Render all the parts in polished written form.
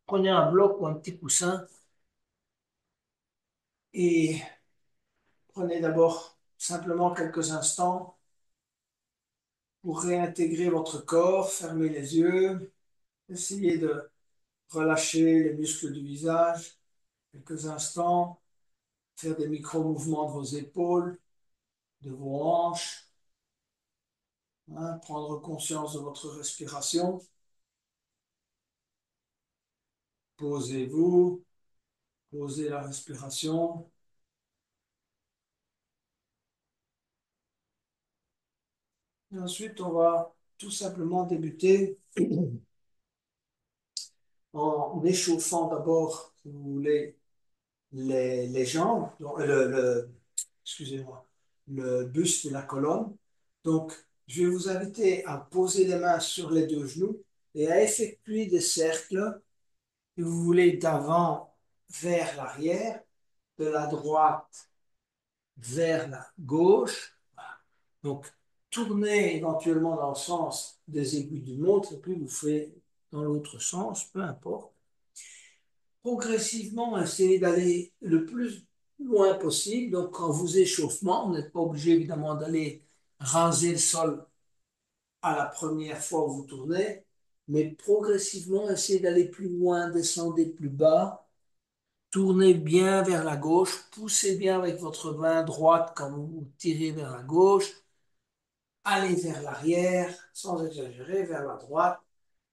Prenez un bloc ou un petit coussin et prenez d'abord simplement quelques instants pour réintégrer votre corps. Fermez les yeux, essayez de relâcher les muscles du visage quelques instants, faire des micro-mouvements de vos épaules, de vos hanches, hein, prendre conscience de votre respiration. Posez-vous, posez la respiration. Et ensuite, on va tout simplement débuter en échauffant d'abord, si vous voulez, les jambes, donc, excusez-moi, le buste et la colonne. Donc, je vais vous inviter à poser les mains sur les deux genoux et à effectuer des cercles, si vous voulez, d'avant vers l'arrière, de la droite vers la gauche. Donc, tournez éventuellement dans le sens des aiguilles d'une montre et puis vous faites dans l'autre sens, peu importe. Progressivement, essayez d'aller le plus loin possible. Donc, quand vous échauffement, vous n'êtes pas obligé évidemment d'aller raser le sol à la première fois où vous tournez, mais progressivement, essayez d'aller plus loin, descendez plus bas, tournez bien vers la gauche, poussez bien avec votre main droite quand vous tirez vers la gauche, allez vers l'arrière, sans exagérer, vers la droite.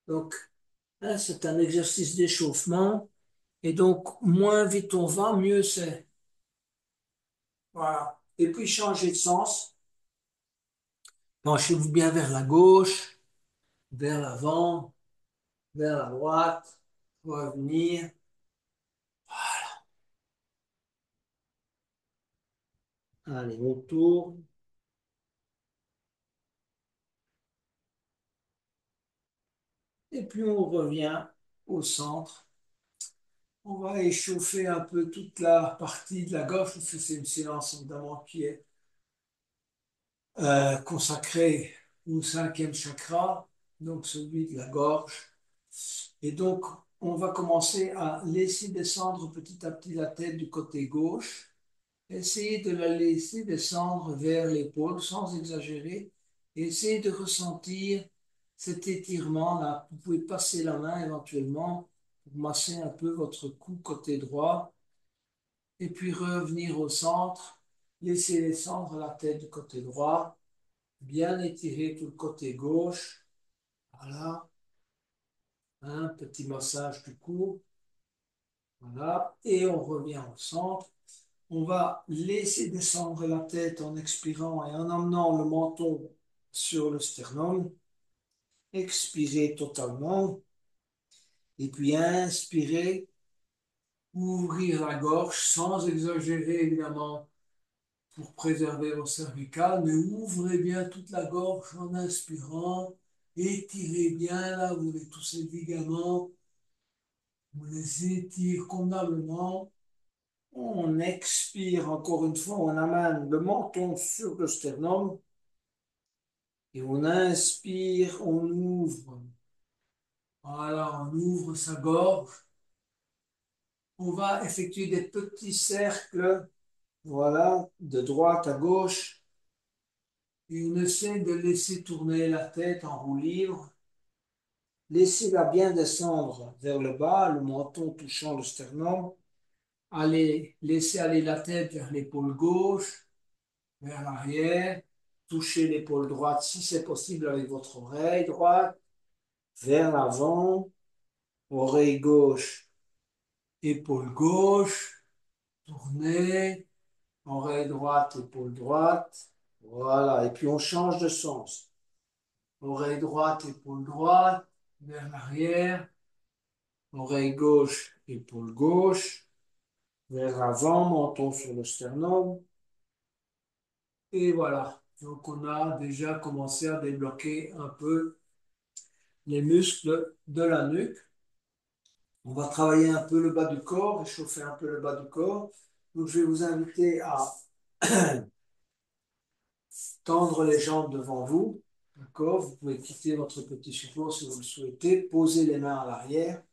Donc, hein, c'est un exercice d'échauffement. Et donc, moins vite on va, mieux c'est. Voilà. Et puis, changez de sens. Penchez-vous bien vers la gauche, vers l'avant, vers la droite, revenir. Allez, on tourne. Et puis, on revient au centre. On va échauffer un peu toute la partie de la gorge, parce que c'est une séance évidemment qui est consacrée au cinquième chakra, donc celui de la gorge. Et donc, on va commencer à laisser descendre petit à petit la tête du côté gauche. Essayez de la laisser descendre vers l'épaule sans exagérer. Et essayez de ressentir cet étirement-là. Vous pouvez passer la main éventuellement pour masser un peu votre cou côté droit. Et puis revenir au centre. Laissez descendre la tête du côté droit. Bien étirer tout le côté gauche. Voilà. Un petit massage du cou. Voilà. Et on revient au centre. On va laisser descendre la tête en expirant et en emmenant le menton sur le sternum. Expirez totalement. Et puis inspirez, ouvrir la gorge sans exagérer évidemment pour préserver vos cervicales, mais ouvrez bien toute la gorge en inspirant. Étirez bien là, vous avez tous ces ligaments. On les étire convenablement. On expire encore une fois, on amène le menton sur le sternum. Et on inspire, on ouvre. Voilà, on ouvre sa gorge. On va effectuer des petits cercles, voilà, de droite à gauche. Et on essaie de laisser tourner la tête en roue libre. Laissez-la bien descendre vers le bas, le menton touchant le sternum. Allez, laissez aller la tête vers l'épaule gauche, vers l'arrière. Touchez l'épaule droite si c'est possible avec votre oreille droite, vers l'avant, oreille gauche, épaule gauche, tournez, oreille droite, épaule droite. Voilà, et puis on change de sens. Oreille droite, épaule droite, vers l'arrière, oreille gauche, épaule gauche, vers l'avant, menton sur le sternum. Et voilà, donc on a déjà commencé à débloquer un peu les muscles de la nuque. On va travailler un peu le bas du corps, réchauffer un peu le bas du corps. Donc je vais vous inviter à tendre les jambes devant vous. D'accord? Vous pouvez quitter votre petit support si vous le souhaitez. Posez les mains à l'arrière.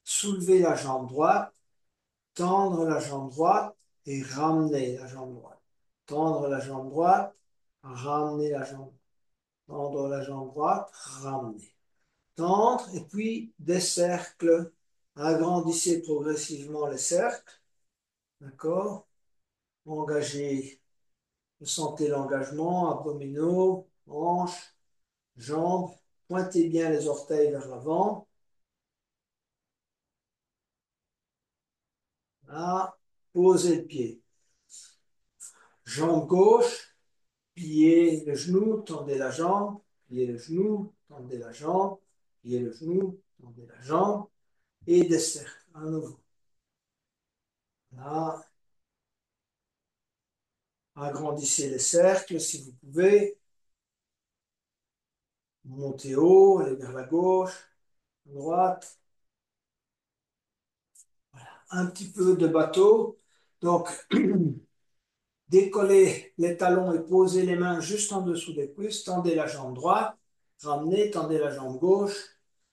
Soulevez la jambe droite, tendre la jambe droite et ramener la jambe droite. Tendre la jambe droite, ramener la jambe. Tendre la jambe droite, ramener. Tendre et puis des cercles. Agrandissez progressivement les cercles. D'accord? Engagez. Sentez l'engagement, abdominaux, hanches, jambes. Pointez bien les orteils vers l'avant. Là, posez le pied. Jambe gauche, pliez le genou, tendez la jambe, pliez le genou, tendez la jambe, pliez le genou, tendez la jambe, et des cercles, à nouveau. Là, agrandissez les cercles si vous pouvez. Montez haut, allez vers la gauche, à droite. Un petit peu de bateau. Donc, décollez les talons et posez les mains juste en dessous des cuisses. Tendez la jambe droite, ramenez, tendez la jambe gauche.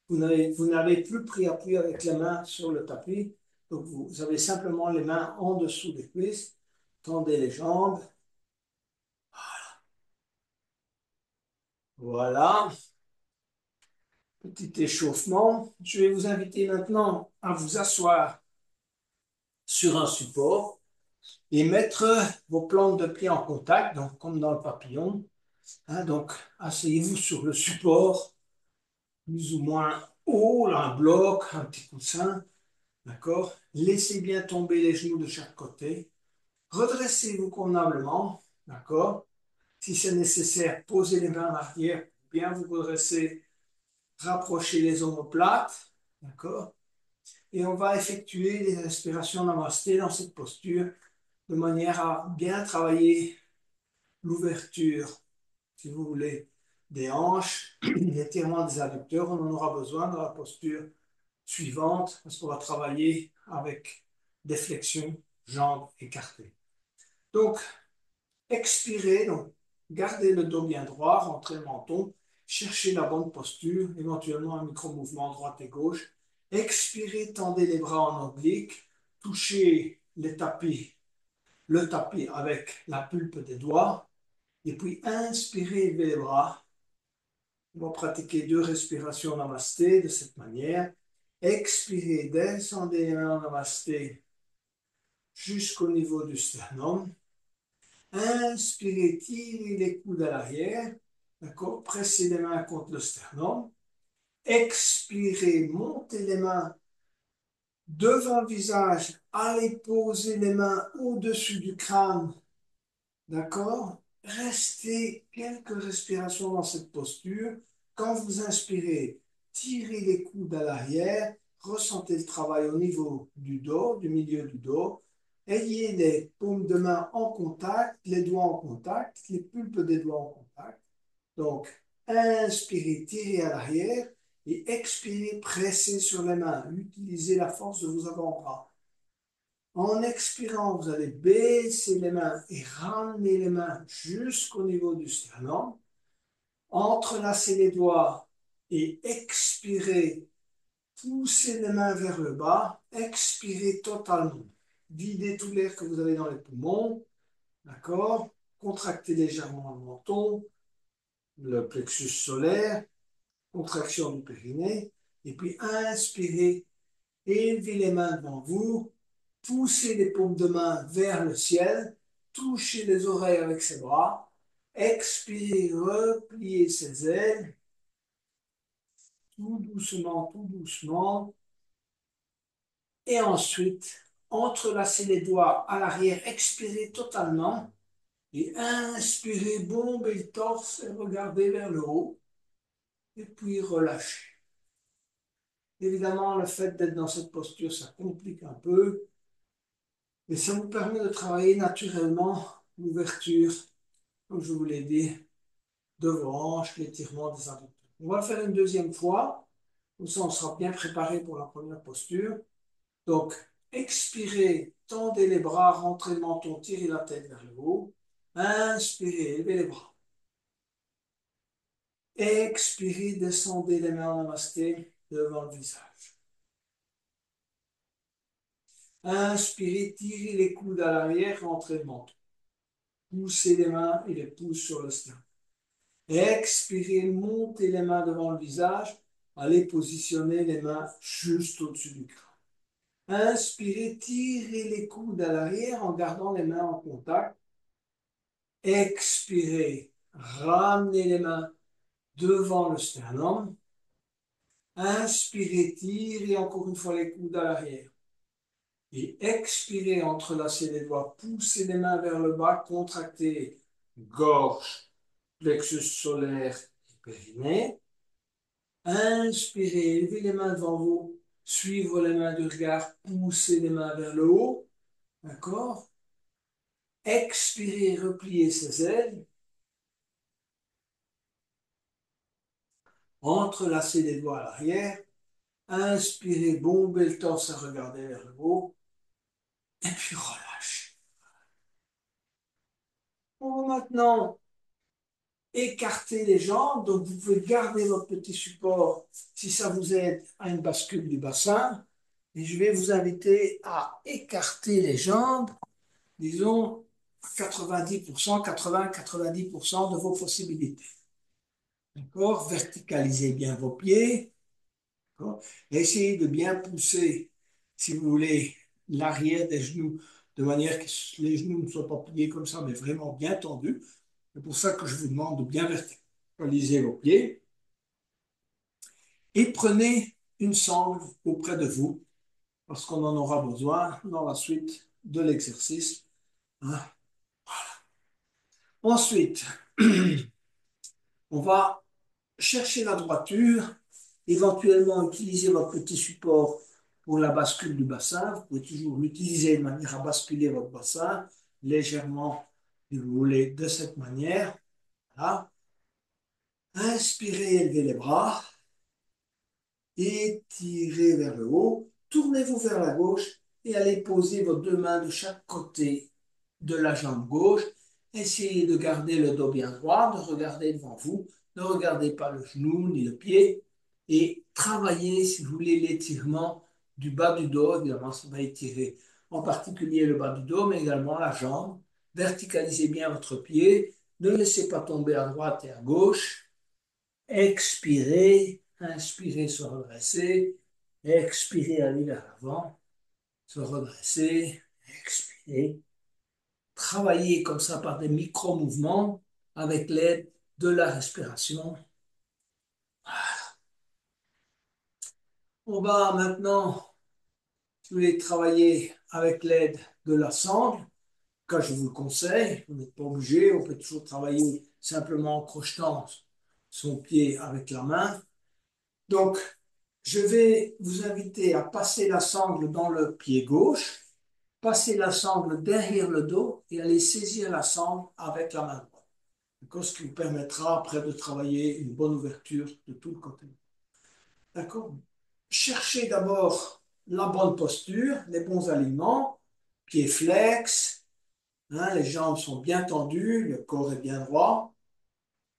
Vous n'avez plus pris appui avec les mains sur le tapis. Donc, vous avez simplement les mains en dessous des cuisses. Tendez les jambes. Voilà. Petit échauffement. Je vais vous inviter maintenant à vous asseoir sur un support et mettre vos plantes de pied en contact, donc comme dans le papillon. Hein, donc, asseyez-vous sur le support, plus ou moins haut, là, un bloc, un petit coussin, d'accord? Laissez bien tomber les genoux de chaque côté. Redressez-vous convenablement, d'accord? Si c'est nécessaire, posez les mains en arrière, bien vous redresser, rapprochez les omoplates, d'accord? Et on va effectuer les respirations namasté dans cette posture de manière à bien travailler l'ouverture, si vous voulez, des hanches, l'étirement des adducteurs. On en aura besoin dans la posture suivante parce qu'on va travailler avec des flexions, jambes écartées. Donc, expirez, donc gardez le dos bien droit, rentrez le menton, cherchez la bonne posture, éventuellement un micro-mouvement droite et gauche. Expirez, tendez les bras en oblique, touchez le tapis avec la pulpe des doigts, et puis inspirez, levez les bras. On va pratiquer 2 respirations namasté de cette manière. Expirez, descendez les mains en namasté jusqu'au niveau du sternum. Inspirez, tirez les coudes à l'arrière. D'accord? Pressez les mains contre le sternum. Expirez, montez les mains devant le visage. Allez poser les mains au-dessus du crâne. D'accord? Restez quelques respirations dans cette posture. Quand vous inspirez, tirez les coudes à l'arrière. Ressentez le travail au niveau du dos, du milieu du dos. Ayez les paumes de main en contact, les doigts en contact, les pulpes des doigts en contact. Donc, inspirez, tirez à l'arrière et expirez, pressez sur les mains. Utilisez la force de vos avant-bras. En expirant, vous allez baisser les mains et ramener les mains jusqu'au niveau du sternum. Entrelacez les doigts et expirez. Poussez les mains vers le bas. Expirez totalement. Videz tout l'air que vous avez dans les poumons. D'accord? Contractez légèrement le menton, le plexus solaire, contraction du périnée. Et puis inspirez. Élevez les mains devant vous. Poussez les paumes de main vers le ciel, touchez les oreilles avec ses bras, expirez, repliez ses ailes, tout doucement, et ensuite, entrelacez les doigts à l'arrière, expirez totalement, et inspirez, bombez le torse et regardez vers le haut, et puis relâchez. Évidemment, le fait d'être dans cette posture, ça complique un peu, mais ça vous permet de travailler naturellement l'ouverture, comme je vous l'ai dit, de vos hanches, l'étirement des adducteurs. On va le faire une deuxième fois, comme ça on sera bien préparé pour la première posture. Donc, expirez, tendez les bras, rentrez le menton, tirez la tête vers le haut. Inspirez, élevez les bras. Expirez, descendez les mains en namasté devant le visage. Inspirez, tirez les coudes à l'arrière, rentrez le menton. Poussez les mains et les pouces sur le sternum. Expirez, montez les mains devant le visage. Allez positionner les mains juste au-dessus du crâne. Inspirez, tirez les coudes à l'arrière en gardant les mains en contact. Expirez, ramenez les mains devant le sternum. Inspirez, tirez encore une fois les coudes à l'arrière. Et expirez, entrelacez les doigts, poussez les mains vers le bas, contractez gorge, plexus solaire et périnée. Inspirez, levez les mains devant vous, suivre les mains du regard, poussez les mains vers le haut. D'accord? Expirez, repliez ses ailes. Entrelacez les doigts à l'arrière. Inspirez, bombez le torse à regarder vers le haut. Et puis relâchez. On va maintenant écarter les jambes. Donc vous pouvez garder votre petit support si ça vous aide à une bascule du bassin. Et je vais vous inviter à écarter les jambes, disons 90%, 80-90% de vos possibilités. D'accord? Verticalisez bien vos pieds. Essayez de bien pousser, si vous voulez, l'arrière des genoux de manière que les genoux ne soient pas pliés comme ça, mais vraiment bien tendus. C'est pour ça que je vous demande de bien verticaliser vos pieds. Et prenez une sangle auprès de vous, parce qu'on en aura besoin dans la suite de l'exercice. Hein. Ensuite, on va chercher la droiture, éventuellement utiliser votre petit support pour la bascule du bassin. Vous pouvez toujours l'utiliser de manière à basculer votre bassin légèrement, si vous voulez, de cette manière. Voilà. Inspirez, élevez les bras. Étirez vers le haut. Tournez-vous vers la gauche et allez poser vos deux mains de chaque côté de la jambe gauche. Essayez de garder le dos bien droit, de regarder devant vous. Ne regardez pas le genou ni le pied. Et travaillez, si vous voulez, l'étirement du bas du dos. Évidemment, ça va étirer en particulier le bas du dos, mais également la jambe. Verticalisez bien votre pied. Ne laissez pas tomber à droite et à gauche. Expirez. Inspirez, se redresser. Expirez, aller vers l'avant. Se redresser. Expirez. Travailler comme ça par des micro-mouvements avec l'aide de la respiration. On va maintenant, si vous voulez, travailler avec l'aide de la sangle. Quand je vous le conseille, vous n'êtes pas obligé, on peut toujours travailler simplement en crochetant son pied avec la main. Donc, je vais vous inviter à passer la sangle dans le pied gauche, passer la sangle derrière le dos et aller saisir la sangle avec la main droite. Ce qui vous permettra après de travailler une bonne ouverture de tout le côté. D'accord? Cherchez d'abord la bonne posture, les bons alignements, pieds flex, hein, les jambes sont bien tendues, le corps est bien droit.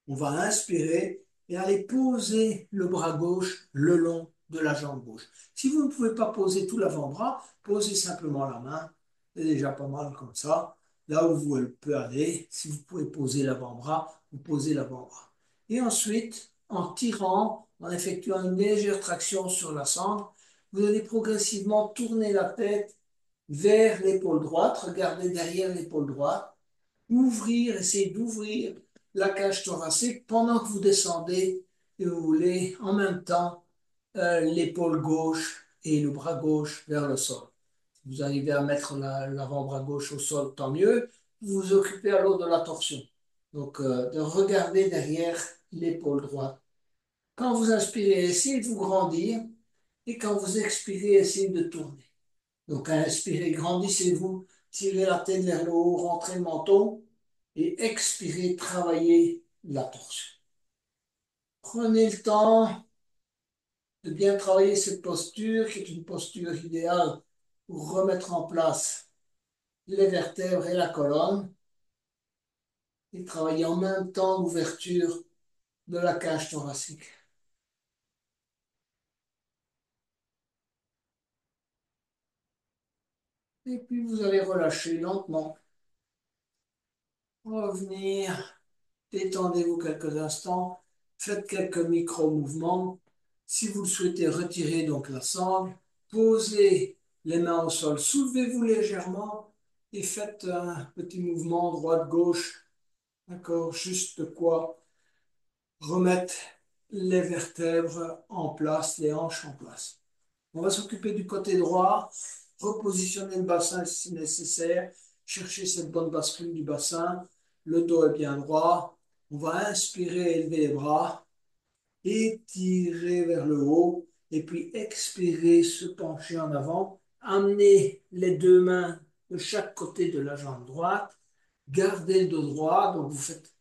On va inspirer et aller poser le bras gauche le long de la jambe gauche. Si vous ne pouvez pas poser tout l'avant-bras, posez simplement la main. C'est déjà pas mal comme ça. Là où vous pouvez aller, si vous pouvez poser l'avant-bras, vous posez l'avant-bras. Et ensuite, en tirant, en effectuant une légère traction sur la sangle, vous allez progressivement tourner la tête vers l'épaule droite. Regardez derrière l'épaule droite. Ouvrir, essayer d'ouvrir la cage thoracique pendant que vous descendez et vous voulez en même temps l'épaule gauche et le bras gauche vers le sol. Si vous arrivez à mettre l'avant-bras gauche au sol, tant mieux. Vous vous occupez alors de la torsion. Donc, de regarder derrière l'épaule droite. Quand vous inspirez, essayez de vous grandir. Et quand vous expirez, essayez de tourner. Donc, inspirez, grandissez-vous, tirez la tête vers le haut, rentrez le menton et expirez, travaillez la torsion. Prenez le temps de bien travailler cette posture qui est une posture idéale pour remettre en place les vertèbres et la colonne et travailler en même temps l'ouverture de la cage thoracique. Et puis vous allez relâcher lentement. Revenir, détendez-vous quelques instants, faites quelques micro-mouvements. Si vous le souhaitez, retirez donc la sangle, posez les mains au sol, soulevez-vous légèrement et faites un petit mouvement droite-gauche, d'accord, juste de quoi remettre les vertèbres en place, les hanches en place. On va s'occuper du côté droit, repositionner le bassin si nécessaire, chercher cette bonne bascule du bassin, le dos est bien droit. On va inspirer, élever les bras, étirer vers le haut, et puis expirer, se pencher en avant, amener les deux mains de chaque côté de la jambe droite, gardez le dos droit, donc vous faites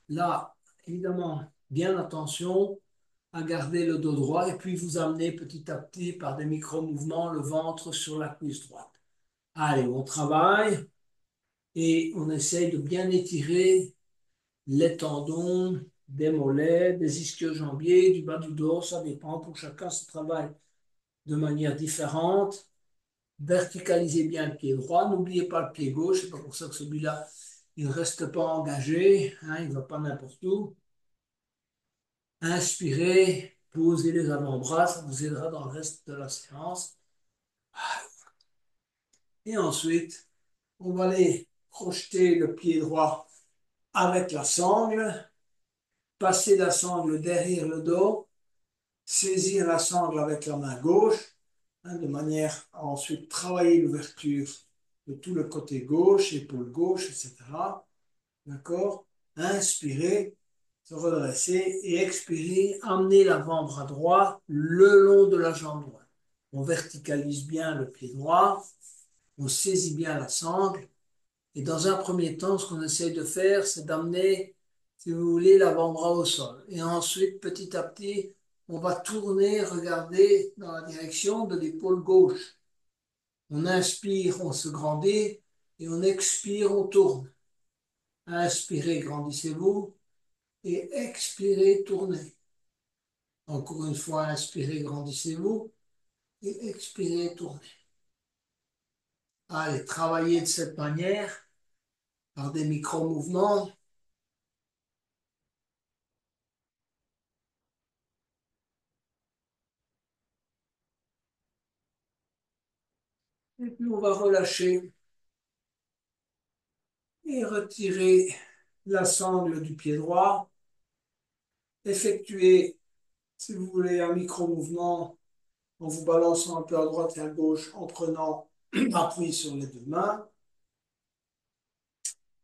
là, évidemment, bien attention à garder le dos droit et puis vous amenez petit à petit par des micro-mouvements le ventre sur la cuisse droite. Allez, on travaille et on essaye de bien étirer les tendons des mollets, des ischio-jambiers, du bas du dos, ça dépend. Pour chacun, ça travaille de manière différente. Verticalisez bien le pied droit, n'oubliez pas le pied gauche, c'est pas pour ça que celui-là, il ne reste pas engagé, hein, il ne va pas n'importe où. Inspirez, posez les avant-bras, ça vous aidera dans le reste de la séance. Et ensuite, on va aller projeter le pied droit avec la sangle, passer la sangle derrière le dos, saisir la sangle avec la main gauche, hein, de manière à ensuite travailler l'ouverture de tout le côté gauche, épaule gauche, etc. D'accord? Inspirez, se redresser et expirer, amener l'avant-bras droit le long de la jambe droite. On verticalise bien le pied droit, on saisit bien la sangle. Et dans un premier temps, ce qu'on essaye de faire, c'est d'amener, si vous voulez, l'avant-bras au sol. Et ensuite, petit à petit, on va tourner, regarder dans la direction de l'épaule gauche. On inspire, on se grandit, et on expire, on tourne. Inspirez, grandissez-vous, et expirez, tournez. Encore une fois, inspirez, grandissez-vous, et expirez, tournez. Allez, travaillez de cette manière, par des micro-mouvements. Et puis on va relâcher et retirer la sangle du pied droit. Effectuer, si vous voulez, un micro-mouvement en vous balançant un peu à droite et à gauche, en prenant appui sur les deux mains.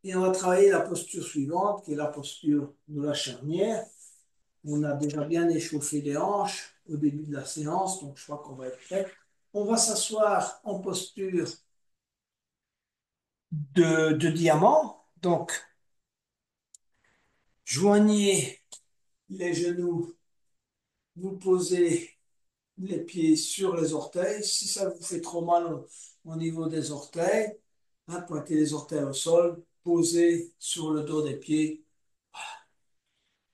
Et on va travailler la posture suivante, qui est la posture de la charnière. On a déjà bien échauffé les hanches au début de la séance, donc je crois qu'on va être prêt. On va s'asseoir en posture de diamant. Donc, joignez les genoux, vous posez les pieds sur les orteils. Si ça vous fait trop mal au niveau des orteils, hein, pointez les orteils au sol, posez sur le dos des pieds.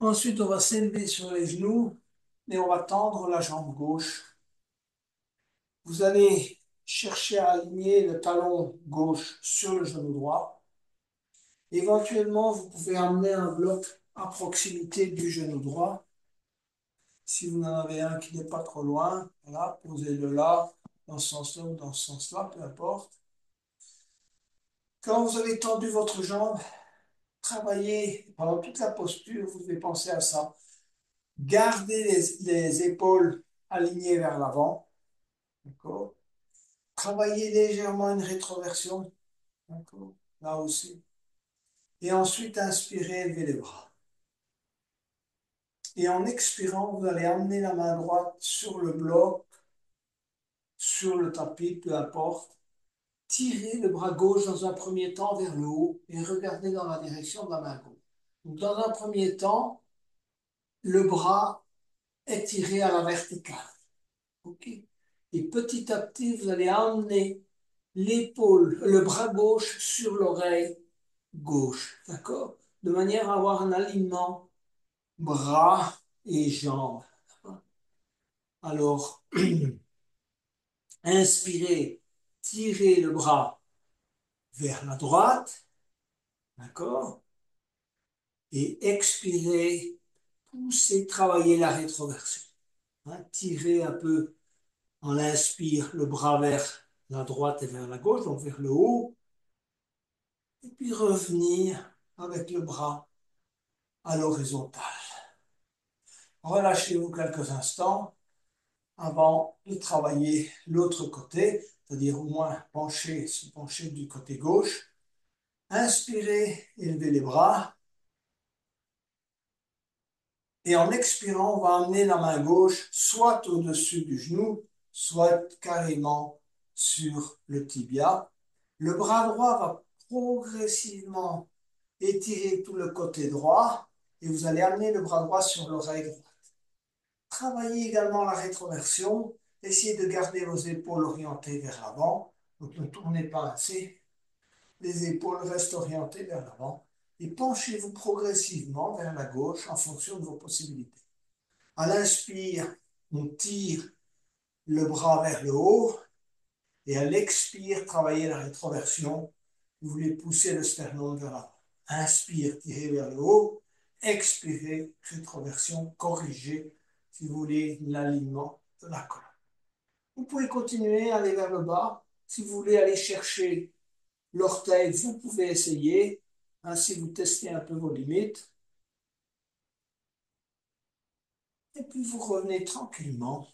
Ensuite, on va s'élever sur les genoux et on va tendre la jambe gauche. Vous allez chercher à aligner le talon gauche sur le genou droit. Éventuellement, vous pouvez amener un bloc à proximité du genou droit. Si vous en avez un qui n'est pas trop loin, voilà, posez-le là, dans ce sens-là ou dans ce sens-là, peu importe. Quand vous avez tendu votre jambe, travaillez pendant toute la posture, vous devez penser à ça. Gardez les épaules alignées vers l'avant, d'accord? Travaillez légèrement une rétroversion, d'accord? Là aussi. Et ensuite, inspirez, élevez les bras. Et en expirant, vous allez amener la main droite sur le bloc, sur le tapis, peu importe. Tirez le bras gauche dans un premier temps vers le haut et regardez dans la direction de la main gauche. Donc, dans un premier temps, le bras est tiré à la verticale. Okay. Et petit à petit, vous allez emmener l'épaule, le bras gauche sur l'oreille gauche. D'accord? De manière à avoir un alignement bras et jambes. Alors, inspirez, tirez le bras vers la droite, d'accord? Et expirez, poussez, travaillez la rétroversion. Hein, tirez un peu on inspire le bras vers la droite et vers la gauche, donc vers le haut, et puis revenir avec le bras à l'horizontale. Relâchez-vous quelques instants avant de travailler l'autre côté, c'est-à-dire au moins se pencher du côté gauche. Inspirez, élevez les bras. Et en expirant, on va amener la main gauche soit au-dessus du genou, soit carrément sur le tibia. Le bras droit va progressivement étirer tout le côté droit et vous allez amener le bras droit sur l'oreille droite. Travaillez également la rétroversion. Essayez de garder vos épaules orientées vers l'avant. Donc ne tournez pas assez. Les épaules restent orientées vers l'avant. Et penchez-vous progressivement vers la gauche en fonction de vos possibilités. À l'inspire, on tire le bras vers le haut. Et à l'expire, travaillez la rétroversion. Vous voulez pousser le sternum vers l'avant. Inspire, tirez vers le haut. Expirez, rétroversion, corrigez, si vous voulez, l'alignement de la colonne. Vous pouvez continuer à aller vers le bas. Si vous voulez aller chercher l'orteil, vous pouvez essayer. Ainsi, vous testez un peu vos limites. Et puis, vous revenez tranquillement.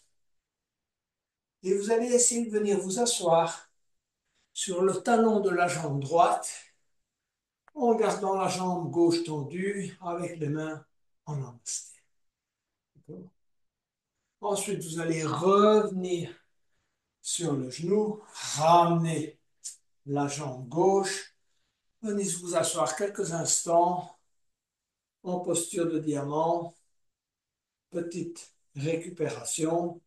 Et vous allez essayer de venir vous asseoir sur le talon de la jambe droite en gardant la jambe gauche tendue avec les mains en namasté. Ensuite, vous allez revenir sur le genou, ramener la jambe gauche, venez vous asseoir quelques instants en posture de diamant, petite récupération.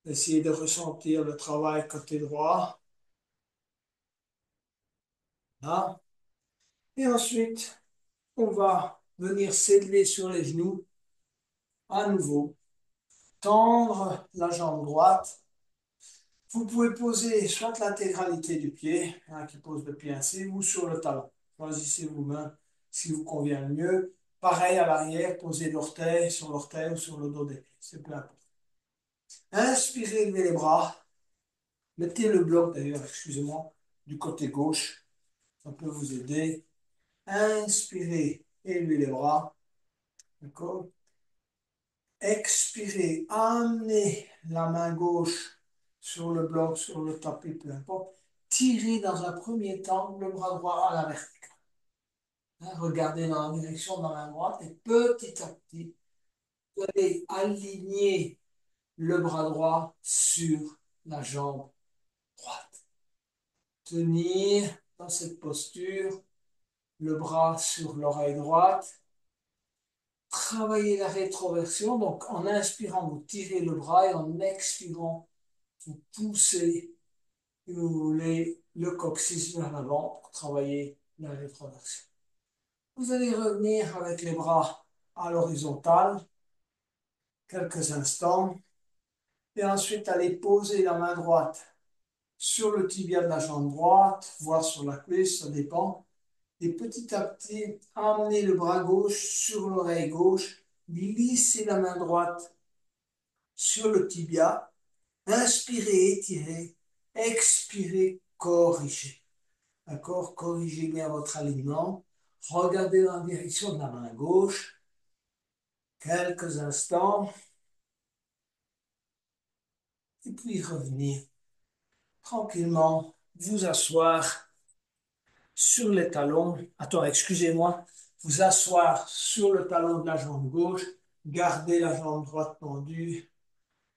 Essayez de ressentir le travail côté droit. Là. Et ensuite, on va venir s'élever sur les genoux à nouveau, tendre la jambe droite. Vous pouvez poser soit l'intégralité du pied, qui pose le pied ainsi, ou sur le talon. Choisissez vous-même ce qui vous convient le mieux. Pareil à l'arrière, posez l'orteil sur l'orteil ou sur le dos des pieds. C'est peu importe. Inspirez, levez les bras. Mettez le bloc d'ailleurs, excusez-moi, du côté gauche. Ça peut vous aider. Inspirez, élevez les bras. D'accord? Expirez, amenez la main gauche sur le bloc, sur le tapis, peu importe. Tirez dans un premier temps le bras droit à la verticale. Regardez dans la direction de la main droite et petit à petit, vous allez aligner le bras droit sur la jambe droite. Tenir dans cette posture, le bras sur l'oreille droite. Travaillez la rétroversion, donc en inspirant, vous tirez le bras et en expirant, vous poussez, si vous voulez, le coccyx vers l'avant pour travailler la rétroversion. Vous allez revenir avec les bras à l'horizontale, quelques instants, et ensuite aller poser la main droite sur le tibia de la jambe droite, voire sur la cuisse, ça dépend. Et petit à petit, amener le bras gauche sur l'oreille gauche, glisser la main droite sur le tibia, inspirez, étirez, expirez, corrigez. D'accord? Corrigez bien votre alignement. Regardez dans la direction de la main gauche. Quelques instants. Et puis revenir tranquillement, vous asseoir sur les talons. Attends, excusez-moi. Vous asseoir sur le talon de la jambe gauche. Gardez la jambe droite tendue.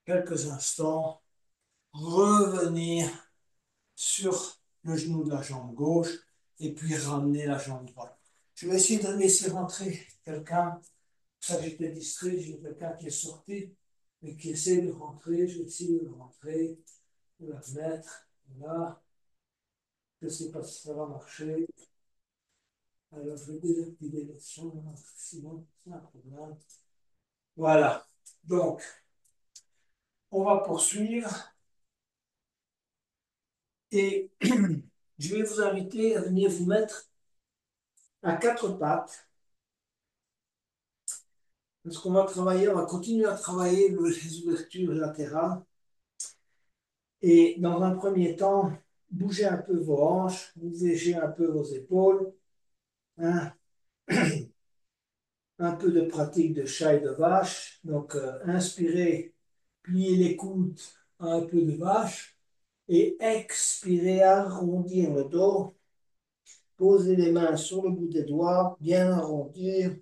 Quelques instants. Revenir sur le genou de la jambe gauche et puis ramener la jambe droite. Je vais essayer de laisser rentrer quelqu'un. Ça, j'étais distrait, j'ai quelqu'un qui est sorti et qui essaie de rentrer. Je vais essayer de rentrer, de la mettre. Voilà. Je ne sais pas si ça va marcher. Alors, je vais désactiver le son, sinon c'est un problème. Voilà. Donc, on va poursuivre et je vais vous inviter à venir vous mettre à quatre pattes. Parce qu'on va travailler, on va continuer à travailler les ouvertures latérales. Et dans un premier temps, bougez un peu vos hanches, bougez un peu vos épaules, hein. Un peu de pratique de chat et de vache. Donc, inspirez, pliez les coudes, un peu de vache. Et expirez, arrondir le dos. Posez les mains sur le bout des doigts, bien arrondir.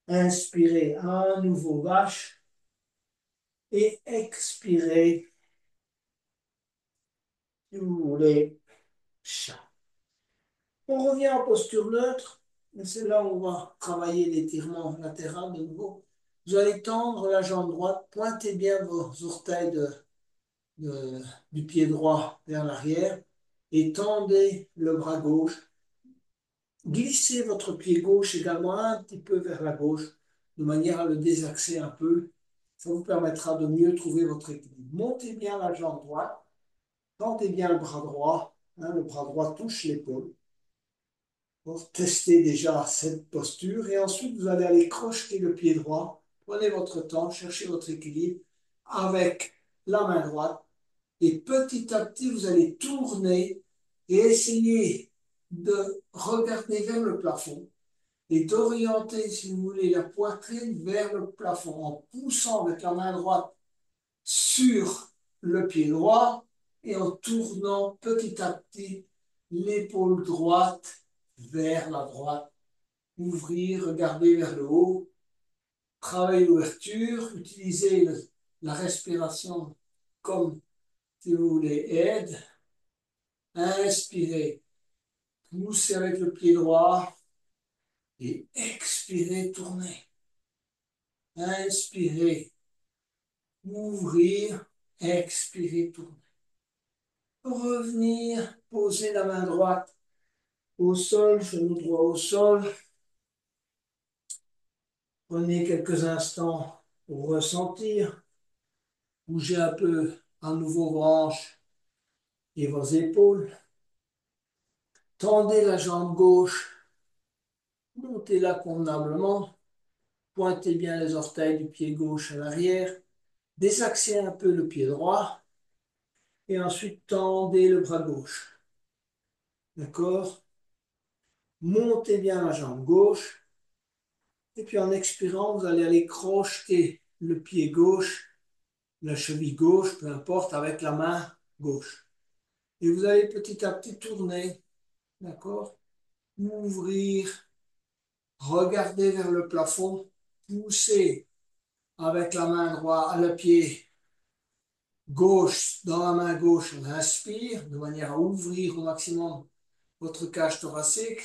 Inspirez à nouveau vache. Et expirez, si vous voulez, chat. On revient en posture neutre. Et c'est là où on va travailler l'étirement latéral de nouveau. Vous allez tendre la jambe droite, pointez bien vos orteils du pied droit vers l'arrière et tendez le bras gauche. Glissez votre pied gauche également un petit peu vers la gauche, de manière à le désaxer un peu. Ça vous permettra de mieux trouver votre équilibre. Montez bien la jambe droite, tendez bien le bras droit, hein, le bras droit touche l'épaule. Pour tester déjà cette posture et ensuite vous allez aller crocheter le pied droit. Prenez votre temps, cherchez votre équilibre avec la main droite et petit à petit vous allez tourner et essayer de regarder vers le plafond et d'orienter, si vous voulez, la poitrine vers le plafond en poussant avec la main droite sur le pied droit et en tournant petit à petit l'épaule droite vers la droite. Ouvrir, regarder vers le haut, travailler l'ouverture, utiliser la respiration comme, si vous voulez, aide. Inspirez, poussez avec le pied droit et expirez, tournez. Inspirez, ouvrir, expirez, tournez. Revenir, poser la main droite au sol, genou droit au sol. Prenez quelques instants pour ressentir. Bougez un peu à nouveau vos hanches et vos épaules. Tendez la jambe gauche. Montez-la convenablement. Pointez bien les orteils du pied gauche à l'arrière. Désaxez un peu le pied droit. Et ensuite, tendez le bras gauche. D'accord? Montez bien la jambe gauche. Et puis en expirant, vous allez aller crocheter le pied gauche, la cheville gauche, peu importe, avec la main gauche. Et vous allez petit à petit tourner, d'accord? Ouvrir, regarder vers le plafond, pousser avec la main droite, le pied gauche, dans la main gauche, on inspire de manière à ouvrir au maximum votre cage thoracique,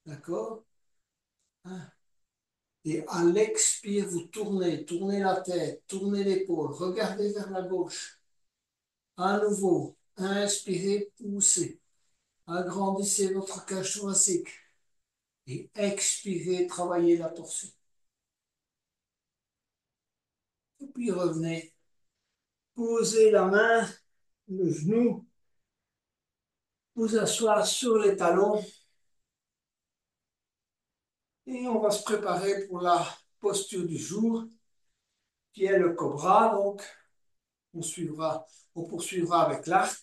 d'accord? Hein. Et à l'expire, vous tournez, tournez la tête, tournez l'épaule, regardez vers la gauche. À nouveau, inspirez, poussez. Agrandissez votre cage thoracique. Et expirez, travaillez la torsion. Et puis revenez. Posez la main, le genou, vous asseoir sur les talons. Et on va se préparer pour la posture du jour, qui est le cobra. Donc, on poursuivra avec l'arc.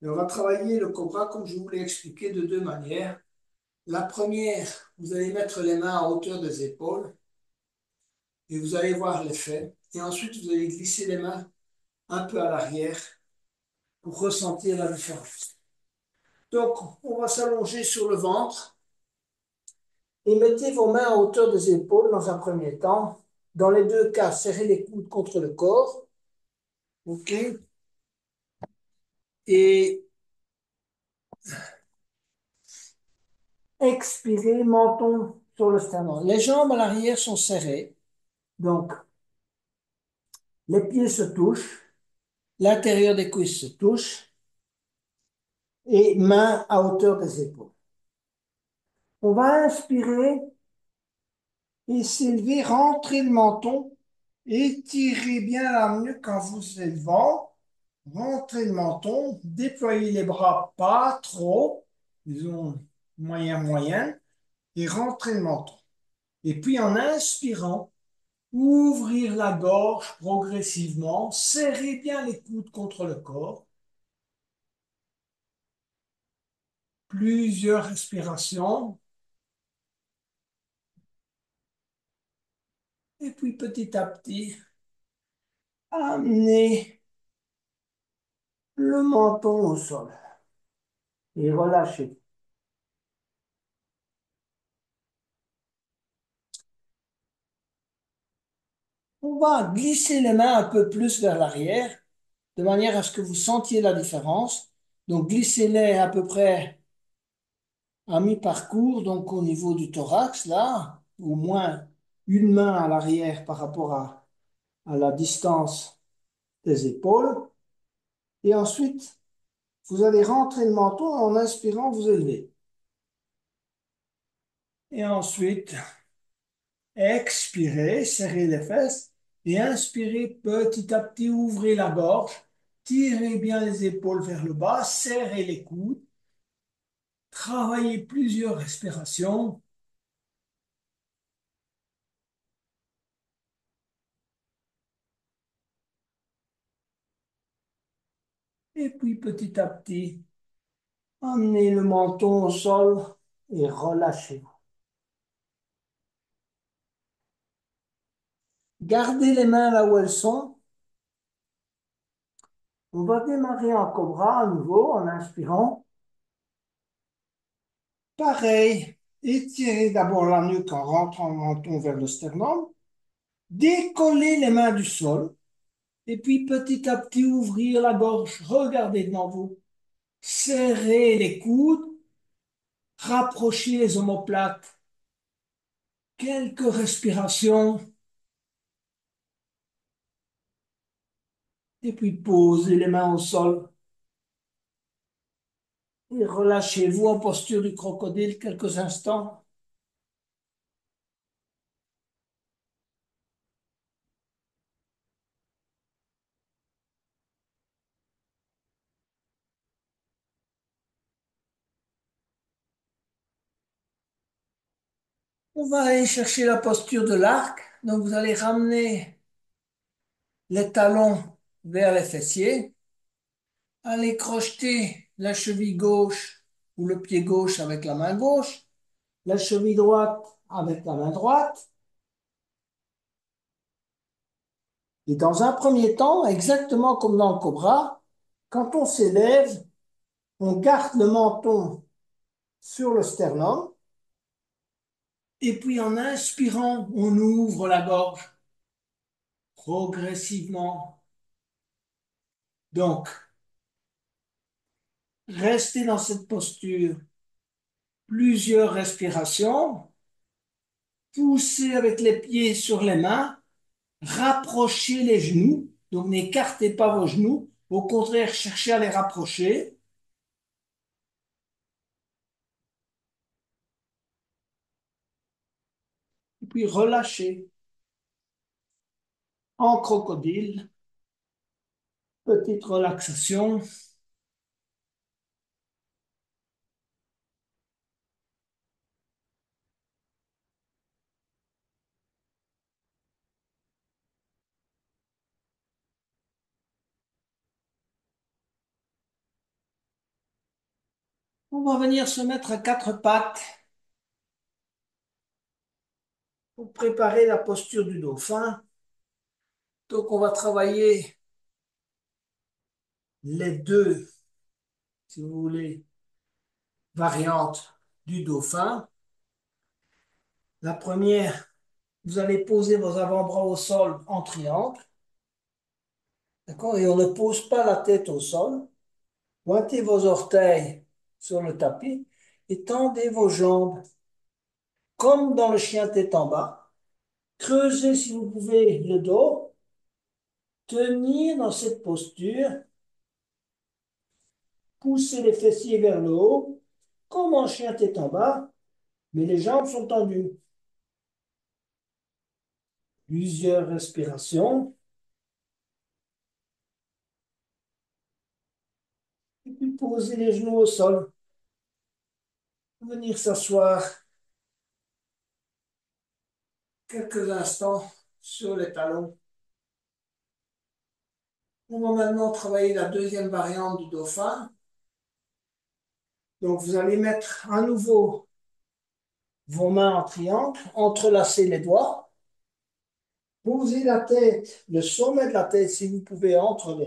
Et on va travailler le cobra, comme je vous l'ai expliqué, de deux manières. La première, vous allez mettre les mains à hauteur des épaules et vous allez voir l'effet. Et ensuite, vous allez glisser les mains un peu à l'arrière pour ressentir la différence. Donc, on va s'allonger sur le ventre et mettez vos mains à hauteur des épaules dans un premier temps. Dans les deux cas, serrez les coudes contre le corps. OK? Et expirez, menton sur le sternum. Les jambes à l'arrière sont serrées. Donc, les pieds se touchent. L'intérieur des cuisses se touche et mains à hauteur des épaules. On va inspirer et s'élever, rentrer le menton, étirez bien la nuque en vous élevant, rentrez le menton, déployez les bras pas trop, disons moyen, et rentrez le menton. Et puis en inspirant, ouvrir la gorge progressivement, serrez bien les coudes contre le corps, plusieurs respirations, et puis petit à petit, amenez le menton au sol et relâchez. On va glisser les mains un peu plus vers l'arrière, de manière à ce que vous sentiez la différence. Donc glissez-les à peu près à mi-parcours, donc au niveau du thorax, là, au moins une main à l'arrière par rapport à la distance des épaules. Et ensuite, vous allez rentrer le menton en inspirant, vous élevez. Et ensuite, expirez, serrez les fesses et inspirez petit à petit, ouvrez la gorge, tirez bien les épaules vers le bas, serrez les coudes, travaillez plusieurs respirations et puis petit à petit, amenez le menton au sol et relâchez-vous. Gardez les mains là où elles sont. On va démarrer en cobra à nouveau en inspirant. Pareil, étirez d'abord la nuque en rentrant le menton vers le sternum. Décollez les mains du sol et puis petit à petit ouvrir la gorge. Regardez devant vous. Serrez les coudes, rapprochez les omoplates. Quelques respirations et puis posez les mains au sol et relâchez-vous en posture du crocodile quelques instants. On va aller chercher la posture de l'arc. Donc vous allez ramener les talons vers les fessiers. Allez crocheter la cheville gauche ou le pied gauche avec la main gauche, la cheville droite avec la main droite. Et dans un premier temps, exactement comme dans le cobra, quand on s'élève, on garde le menton sur le sternum et puis en inspirant, on ouvre la gorge progressivement. Donc, restez dans cette posture plusieurs respirations, poussez avec les pieds sur les mains, rapprochez les genoux, donc n'écartez pas vos genoux, au contraire, cherchez à les rapprocher, et puis relâchez en crocodile, petite relaxation. On va venir se mettre à quatre pattes pour préparer la posture du dauphin. Donc on va travailler les deux, si vous voulez, variantes du dauphin. La première, vous allez poser vos avant-bras au sol en triangle, d'accord? Et on ne pose pas la tête au sol. Pointez vos orteils sur le tapis et tendez vos jambes comme dans le chien tête en bas. Creusez si vous pouvez le dos. Tenir dans cette posture. Poussez les fessiers vers le haut, comme en chien tête en bas, mais les jambes sont tendues. Plusieurs respirations. puis poser les genoux au sol. Venir s'asseoir quelques instants sur les talons. On va maintenant travailler la deuxième variante du dauphin. Donc, vous allez mettre à nouveau vos mains en triangle, entrelacer les doigts, poser la tête, le sommet de la tête, si vous pouvez, entre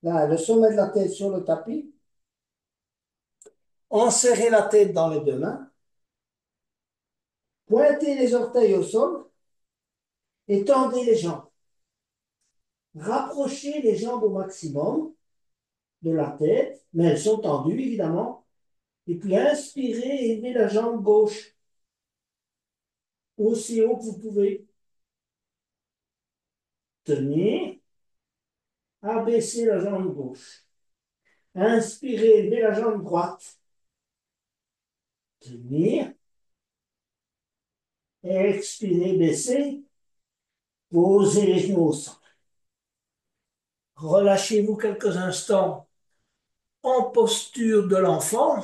là, le sommet de la tête sur le tapis, enserrer la tête dans les deux mains, pointer les orteils au sol et tendez les jambes. Rapprochez les jambes au maximum de la tête, mais elles sont tendues évidemment. Et puis inspirez et levez la jambe gauche aussi haut que vous pouvez. Tenez, abaissez la jambe gauche. Inspirez, levez la jambe droite. Tenir. Expirez, baissez. Posez les genoux au sol. Relâchez-vous quelques instants en posture de l'enfant.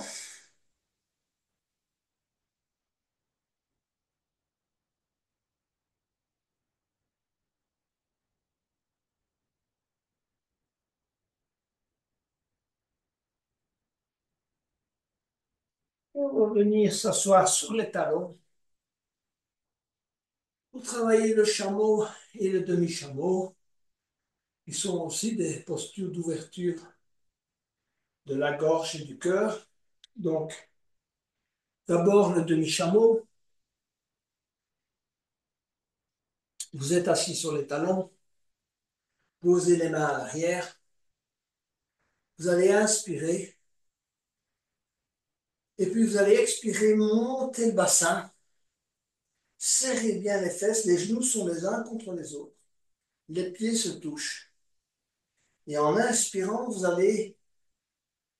On va venir s'asseoir sur les talons pour travailler le chameau et le demi-chameau. Ils sont aussi des postures d'ouverture de la gorge et du cœur. Donc, d'abord le demi-chameau. Vous êtes assis sur les talons. Posez les mains à l'arrière. Vous allez inspirer. Et puis vous allez expirer, monter le bassin. Serrez bien les fesses. Les genoux sont les uns contre les autres. Les pieds se touchent. Et en inspirant, vous allez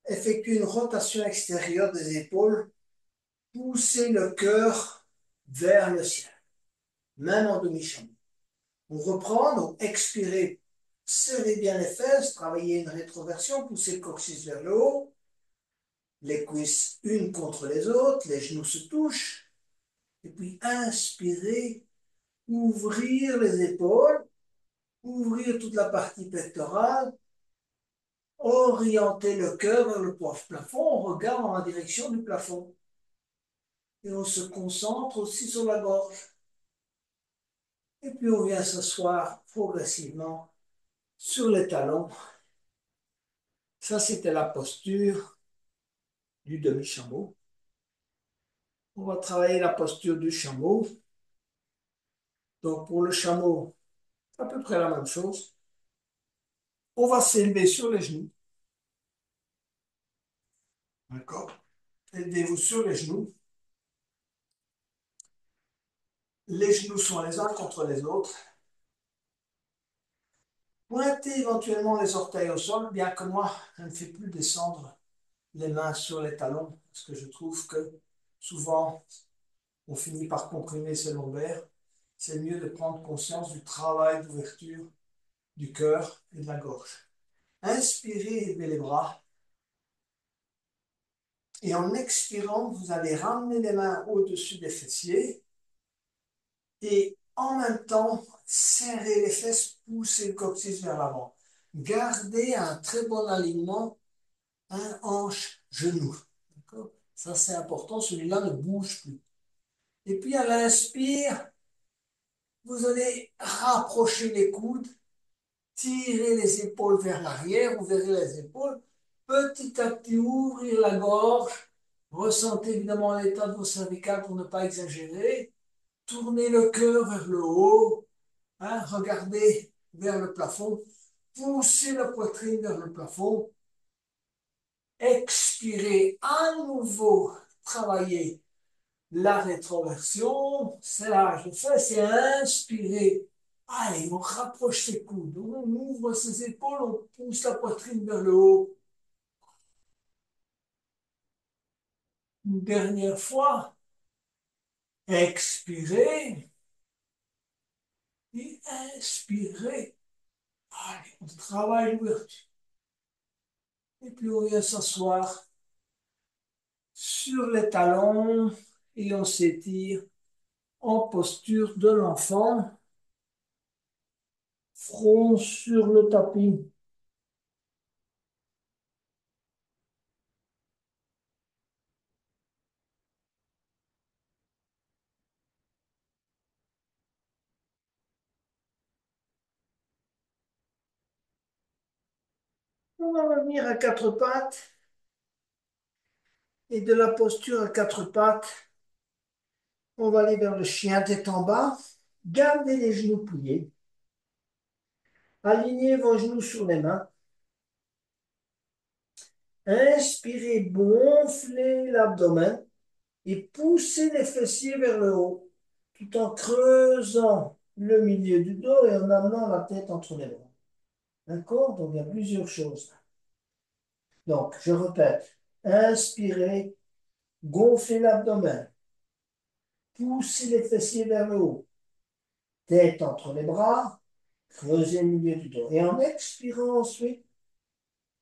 effectuer une rotation extérieure des épaules. Poussez le cœur vers le ciel. Même en demi-chameau. On reprend, donc expirez, serrez bien les fesses, travaillez une rétroversion, poussez le coccyx vers le haut, les cuisses une contre les autres, les genoux se touchent, et puis inspirez, ouvrir les épaules, ouvrir toute la partie pectorale, orienter le cœur vers le plafond, on regarde dans la direction du plafond, et on se concentre aussi sur la gorge, et puis on vient s'asseoir progressivement sur les talons. Ça, c'était la posture du demi-chameau. On va travailler la posture du chameau. Donc, pour le chameau, à peu près la même chose. On va s'élever sur les genoux. D'accord? Élevez-vous sur les genoux. Les genoux sont les uns contre les autres. Pointez éventuellement les orteils au sol, bien que moi, je ne fais plus descendre les mains sur les talons, parce que je trouve que souvent, on finit par comprimer ses lombaires. C'est mieux de prendre conscience du travail d'ouverture du cœur et de la gorge. Inspirez, élevez les bras. Et en expirant, vous allez ramener les mains au-dessus des fessiers. Et en même temps, serrer les fesses, pousser le coccyx vers l'avant. Gardez un très bon alignement, un hanche-genou. Ça, c'est important. Celui-là ne bouge plus. Et puis, à l'inspire, vous allez rapprocher les coudes, tirer les épaules vers l'arrière, ouvrir les épaules, petit à petit ouvrir la gorge, ressentez évidemment l'état de vos cervicales pour ne pas exagérer, tournez le cœur vers le haut, hein, regardez vers le plafond, poussez la poitrine vers le plafond, expirez à nouveau, travaillez la rétroversion, c'est là, je fais, c'est inspirer. Allez, on rapproche ses coudes, on ouvre ses épaules, on pousse la poitrine vers le haut. Une dernière fois, expirez et inspirez. Allez, on travaille l'ouverture. Et puis on vient s'asseoir sur les talons et on s'étire en posture de l'enfant, front sur le tapis. On va revenir à quatre pattes et de la posture à quatre pattes, on va aller vers le chien tête en bas. Gardez les genoux pliés. Alignez vos genoux sur les mains. Inspirez, gonflez l'abdomen et poussez les fessiers vers le haut, tout en creusant le milieu du dos et en amenant la tête entre les bras. D'accord? Donc, il y a plusieurs choses. Donc, je répète. Inspirez, gonflez l'abdomen, poussez les fessiers vers le haut, tête entre les bras, creusez le milieu du dos. Et en expirant ensuite,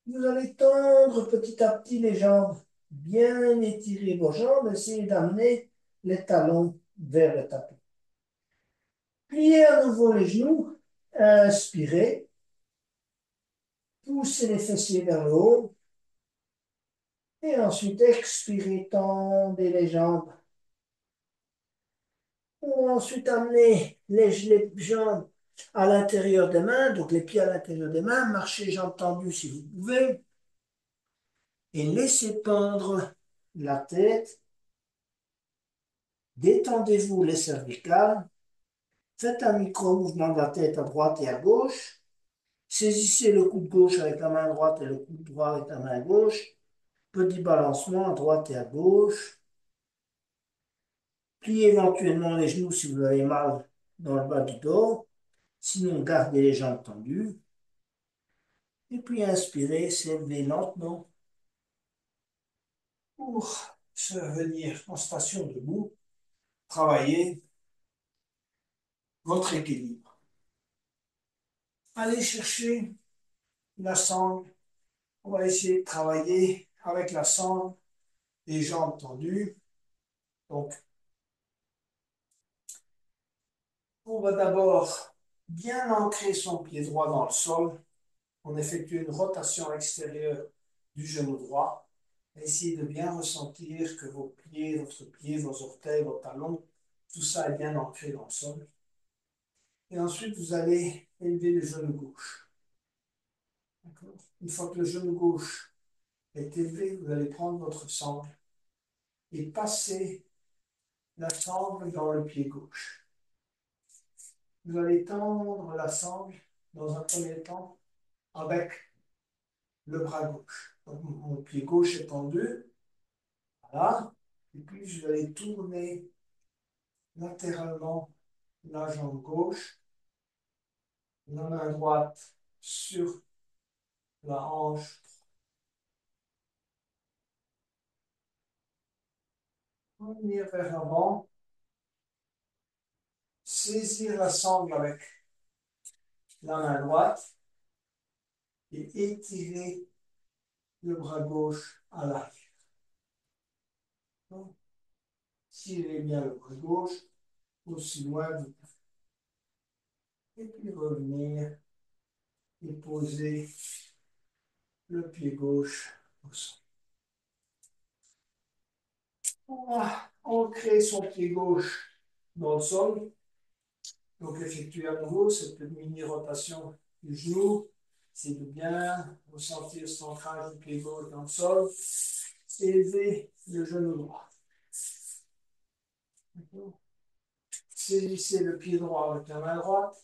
vous allez tendre petit à petit les jambes, bien étirer vos jambes, essayez d'amener les talons vers le tapis. Pliez à nouveau les genoux, inspirez, poussez les fessiers vers le haut, et ensuite expirez, tendez les jambes. On va ensuite amener les jambes à l'intérieur des mains, donc les pieds à l'intérieur des mains, marchez jambes tendues si vous pouvez, et laissez pendre la tête. Détendez-vous les cervicales. Faites un micro-mouvement de la tête à droite et à gauche. Saisissez le coude gauche avec la main droite et le coude droit avec la main gauche. Petit balancement à droite et à gauche. Pliez éventuellement les genoux si vous avez mal dans le bas du dos. Sinon, gardez les jambes tendues. Et puis inspirez, s'élever lentement pour se revenir en station debout. Travailler votre équilibre. Allez chercher la sangle. On va essayer de travailler avec la sangle, les jambes tendues. Donc, on va d'abord bien ancrer son pied droit dans le sol. On effectue une rotation extérieure du genou droit. Essayez de bien ressentir que vos pieds, votre pied, vos orteils, vos talons, tout ça est bien ancré dans le sol. Et ensuite, vous allez élever le genou gauche. Une fois que le genou gauche est élevé, vous allez prendre votre sangle et passer la sangle dans le pied gauche. Vous allez tendre la sangle dans un premier temps avec le bras gauche. Donc, mon pied gauche est tendu, voilà. Et puis, je vais tourner latéralement la jambe gauche, la main droite sur la hanche. Revenir vers l'avant, saisir la sangle avec la main droite et étirer le bras gauche à l'arrière. Tirez bien le bras gauche aussi loin que vous pouvez. Et puis revenir et poser le pied gauche au sol. On va ancrer son pied gauche dans le sol. Donc effectuer à nouveau cette mini-rotation du genou. C'est de bien ressentir son ancrage du pied gauche dans le sol. Élever le genou droit. Saisissez le pied droit avec la main droite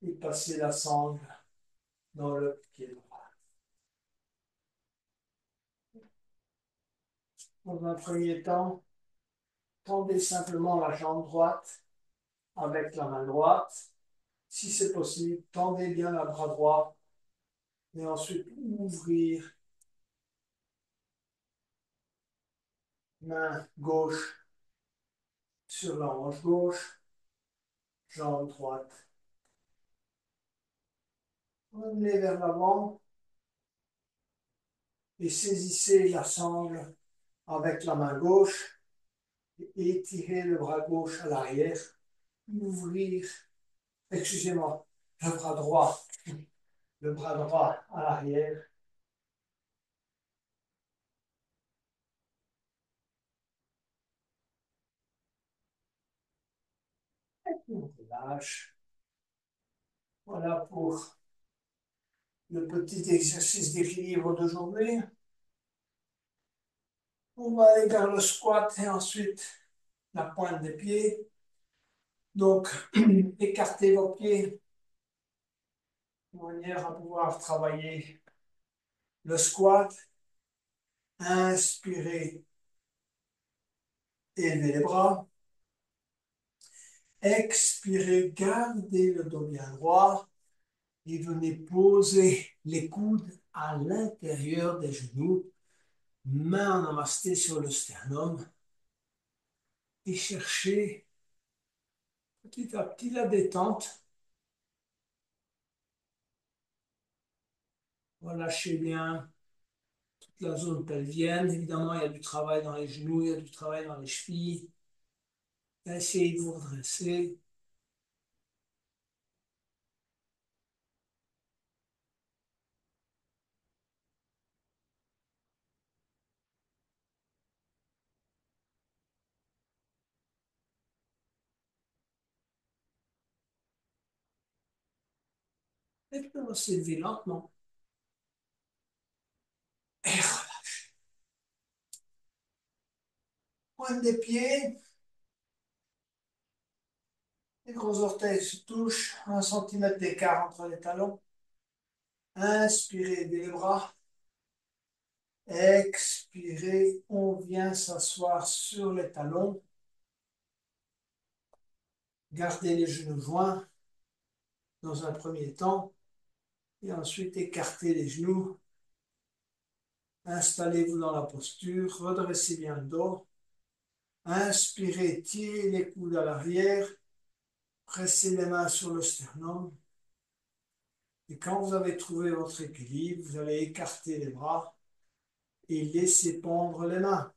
et passez la sangle dans le pied droit. Dans un premier temps, tendez simplement la jambe droite avec la main droite. Si c'est possible, tendez bien le bras droit et ensuite ouvrir main gauche sur la hanche gauche, jambe droite. Revenez vers l'avant et saisissez la sangle avec la main gauche et étirez le bras gauche à l'arrière. Ouvrir, excusez-moi, le bras droit à l'arrière. On relâche. Voilà pour le petit exercice d'équilibre d'aujourd'hui. On va aller vers le squat et ensuite la pointe des pieds. Donc, écartez vos pieds de manière à pouvoir travailler le squat. Inspirez, élevez les bras. Expirez, gardez le dos bien droit et venez poser les coudes à l'intérieur des genoux. Main en namasté sur le sternum et cherchez petit à petit la détente. Relâchez bien toute la zone pelvienne. Évidemment, il y a du travail dans les genoux, il y a du travail dans les chevilles. Essayez de vous redresser. Et puis on va s'élever lentement. Et relâchez. Pointe des pieds. Les gros orteils se touchent. 1 cm d'écart entre les talons. Inspirez, des bras. Expirez, on vient s'asseoir sur les talons. Gardez les genoux joints dans un premier temps. Et ensuite, écartez les genoux. Installez-vous dans la posture. Redressez bien le dos. Inspirez, tirez les coudes à l'arrière. Pressez les mains sur le sternum. Et quand vous avez trouvé votre équilibre, vous allez écarter les bras et laisser pendre les mains.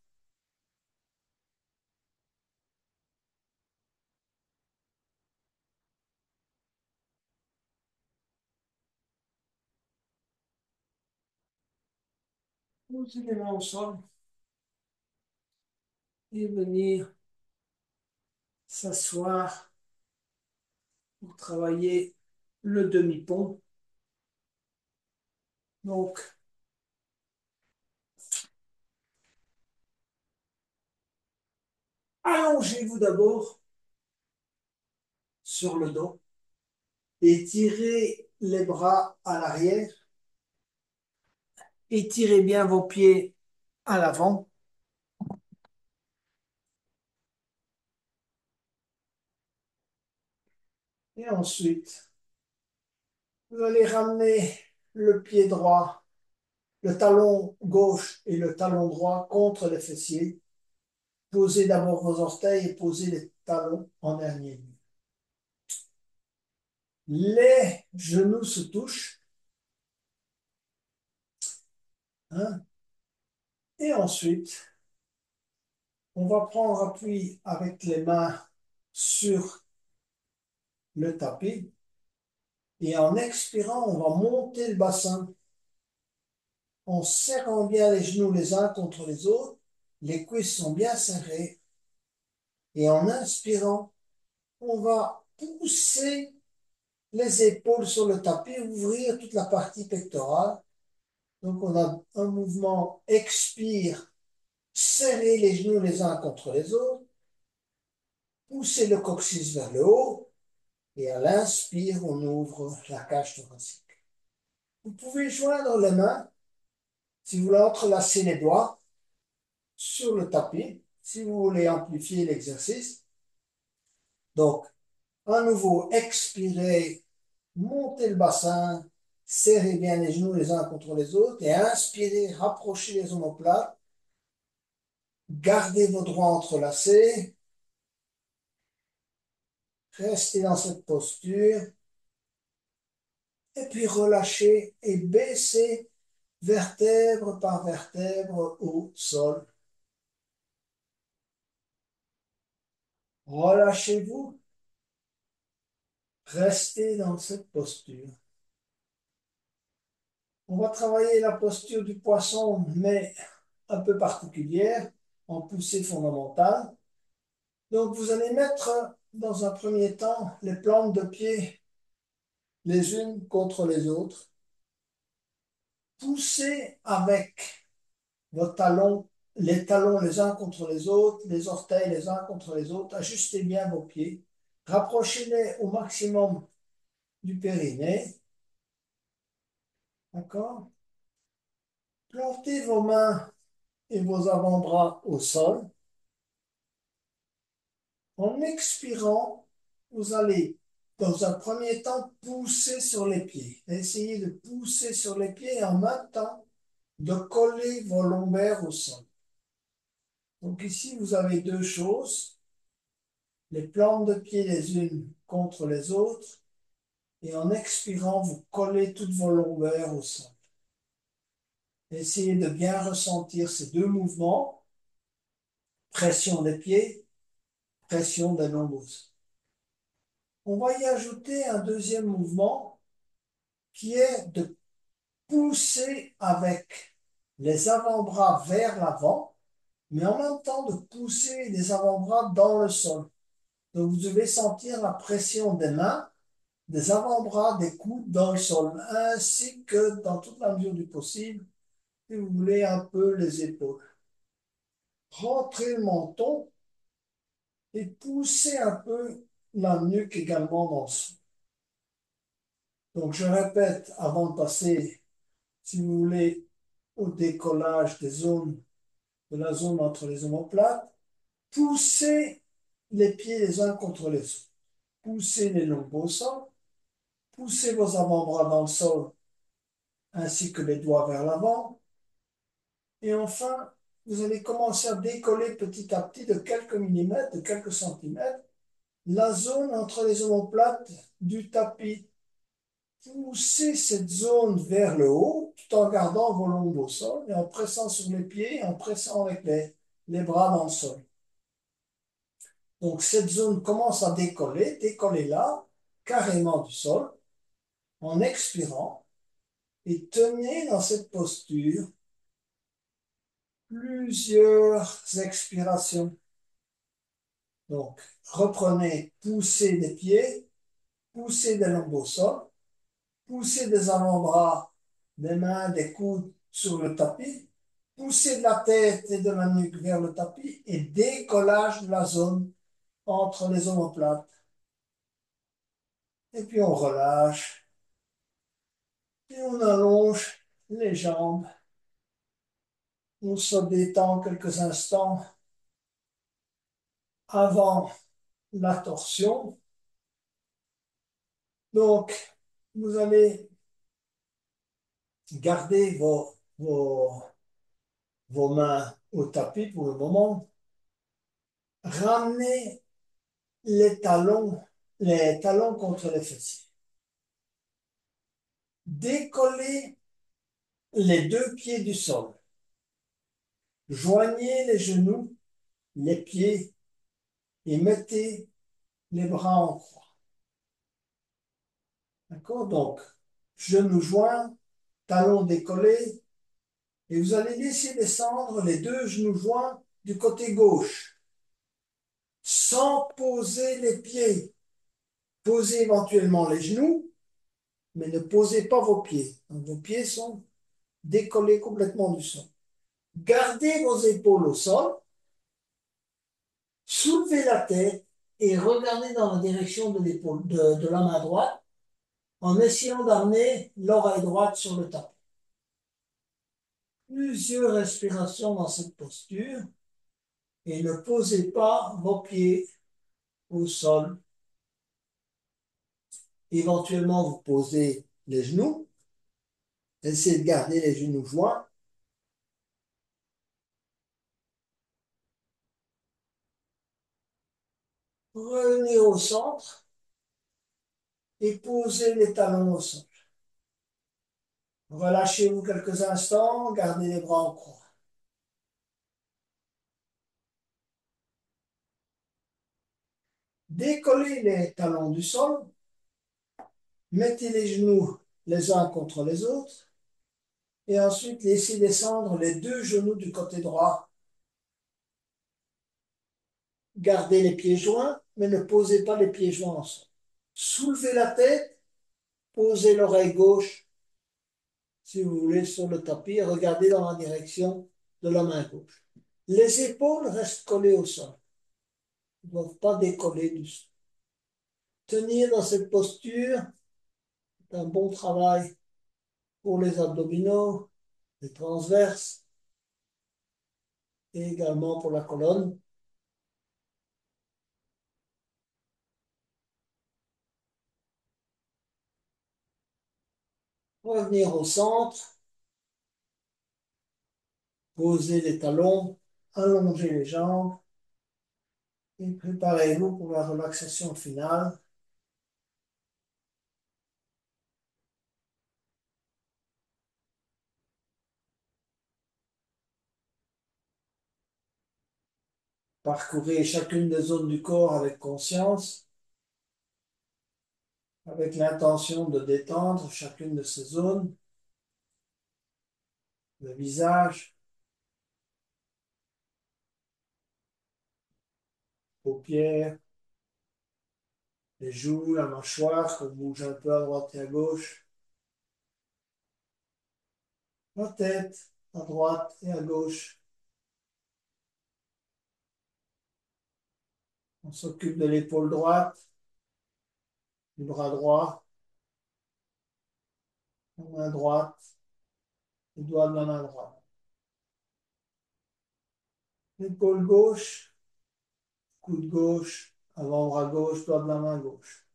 Posez les mains au sol et venir s'asseoir pour travailler le demi-pont. Donc, allongez-vous d'abord sur le dos et tirez les bras à l'arrière. Étirez bien vos pieds à l'avant. Et ensuite, vous allez ramener le pied droit, le talon gauche et le talon droit contre les fessiers. Posez d'abord vos orteils et posez les talons en dernier lieu. Les genoux se touchent. Hein, et ensuite, on va prendre appui avec les mains sur le tapis. Et en expirant, on va monter le bassin en serrant bien les genoux les uns contre les autres. Les cuisses sont bien serrées. Et en inspirant, on va pousser les épaules sur le tapis, ouvrir toute la partie pectorale. Donc on a un mouvement expire, serrer les genoux les uns contre les autres, pousser le coccyx vers le haut, et à l'inspire, on ouvre la cage thoracique. Vous pouvez joindre les mains, si vous voulez entrelacer les doigts sur le tapis, si vous voulez amplifier l'exercice. Donc, à nouveau, expirez, montez le bassin, serrez bien les genoux les uns contre les autres et inspirez, rapprochez les omoplates, gardez vos doigts entrelacés, restez dans cette posture et puis relâchez et baissez vertèbre par vertèbre au sol. Relâchez-vous, restez dans cette posture. On va travailler la posture du poisson, mais un peu particulière, en poussée fondamentale. Donc, vous allez mettre dans un premier temps les plantes de pied les unes contre les autres. Poussez avec vos talons, les talons les uns contre les autres, les orteils les uns contre les autres. Ajustez bien vos pieds. Rapprochez-les au maximum du périnée. D'accord? Plantez vos mains et vos avant-bras au sol. En expirant, vous allez, dans un premier temps, pousser sur les pieds. Essayez de pousser sur les pieds et en même temps de coller vos lombaires au sol. Donc ici, vous avez deux choses. Les plantes de pied les unes contre les autres. Et en expirant, vous collez toutes vos lombaires au sol. Essayez de bien ressentir ces deux mouvements. Pression des pieds, pression des lombaires. On va y ajouter un deuxième mouvement qui est de pousser avec les avant-bras vers l'avant, mais en même temps de pousser les avant-bras dans le sol. Donc vous devez sentir la pression des mains, des avant-bras, des coudes dans le sol, ainsi que dans toute la mesure du possible, si vous voulez, un peu les épaules. Rentrez le menton et poussez un peu la nuque également dans le sol. Donc je répète avant de passer, si vous voulez, au décollage de la zone entre les omoplates. Poussez les pieds les uns contre les autres. Poussez les lombaires au sol. Poussez vos avant-bras dans le sol ainsi que les doigts vers l'avant. Et enfin, vous allez commencer à décoller petit à petit de quelques millimètres, de quelques centimètres, la zone entre les omoplates du tapis. Poussez cette zone vers le haut tout en gardant vos lombaires au sol et en pressant sur les pieds et en pressant avec les bras dans le sol. Donc cette zone commence à décoller, décoller là, carrément du sol, en expirant et tenez dans cette posture plusieurs expirations. Donc reprenez, poussez des pieds, poussez des lombaires au sol, poussez des avant-bras, des mains, des coudes sur le tapis, poussez de la tête et de la nuque vers le tapis et décollage de la zone entre les omoplates. Et puis on relâche et on allonge les jambes. On se détend quelques instants avant la torsion. Donc, vous allez garder vos mains au tapis pour le moment. Ramenez les talons contre les fessiers. Décollez les deux pieds du sol. Joignez les genoux, les pieds et mettez les bras en croix. D'accord? Donc, genoux joints, talons décollés, et vous allez laisser descendre les deux genoux joints du côté gauche, sans poser les pieds. Posez éventuellement les genoux, mais ne posez pas vos pieds. Donc, vos pieds sont décollés complètement du sol. Gardez vos épaules au sol, soulevez la tête et regardez dans la direction de l'épaule, de la main droite, en essayant d'amener l'oreille droite sur le tapis. Plusieurs respirations dans cette posture et ne posez pas vos pieds au sol. Éventuellement, vous posez les genoux. Essayez de garder les genoux joints. Revenez au centre et posez les talons au sol. Relâchez-vous quelques instants, gardez les bras en croix. Décollez les talons du sol, mettez les genoux les uns contre les autres et ensuite laissez descendre les deux genoux du côté droit. Gardez les pieds joints, mais ne posez pas les pieds joints ensemble. Soulevez la tête, posez l'oreille gauche, si vous voulez, sur le tapis et regardez dans la direction de la main gauche. Les épaules restent collées au sol, ne doivent pas décoller du sol. Tenir dans cette posture est un bon travail pour les abdominaux, les transverses et également pour la colonne. Revenir au centre, poser les talons, allonger les jambes et préparez-vous pour la relaxation finale. Parcourez chacune des zones du corps avec conscience, avec l'intention de détendre chacune de ces zones, le visage, paupières, les joues, la mâchoire, qu'on bouge un peu à droite et à gauche, la tête à droite et à gauche. On s'occupe de l'épaule droite, du bras droit, la main droite, les doigts de la main droite. L'épaule gauche, coude gauche, avant-bras gauche, doigt de la main gauche.